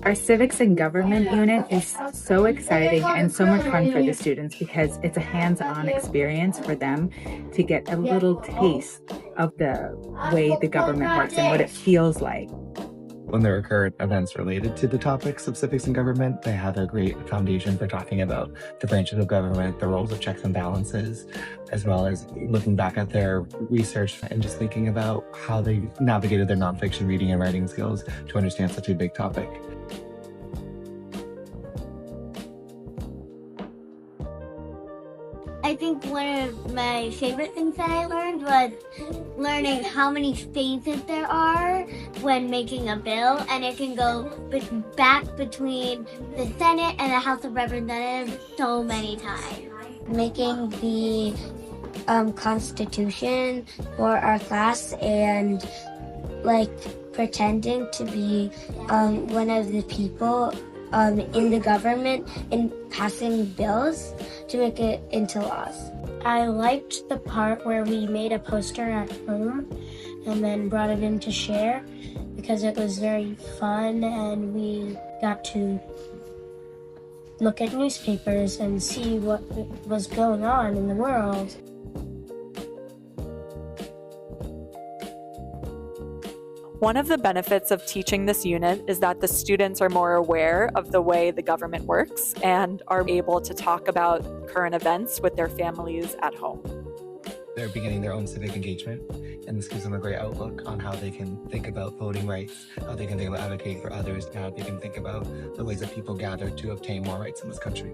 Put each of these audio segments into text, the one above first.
Our civics and government unit is so exciting and so much fun for the students because it's a hands-on experience for them to get a little taste of the way the government works and what it feels like. When there are current events related to the topics of civics and government, they have a great foundation for talking about the branches of government, the roles of checks and balances, as well as looking back at their research and just thinking about how they navigated their nonfiction reading and writing skills to understand such a big topic. I think one of my favorite things that I learned was learning how many phases there are when making a bill, and it can go back between the Senate and the House of Representatives so many times. Making the Constitution for our class and pretending to be one of the people in the government and passing bills to make it into laws. I liked the part where we made a poster at home and then brought it in to share because it was very fun and we got to look at newspapers and see what was going on in the world. One of the benefits of teaching this unit is that the students are more aware of the way the government works and are able to talk about current events with their families at home. They're beginning their own civic engagement, and this gives them a great outlook on how they can think about voting rights, how they can think about advocating for others, and how they can think about the ways that people gather to obtain more rights in this country.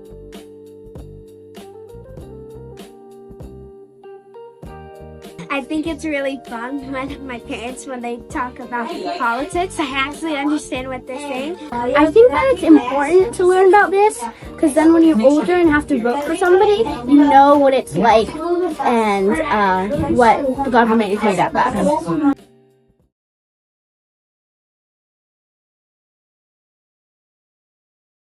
I think it's really fun when my parents, when they talk about politics, I actually understand what they're saying. I think that it's important to learn about this because then when you're older and have to vote for somebody, you know what it's like and what the government is made up of.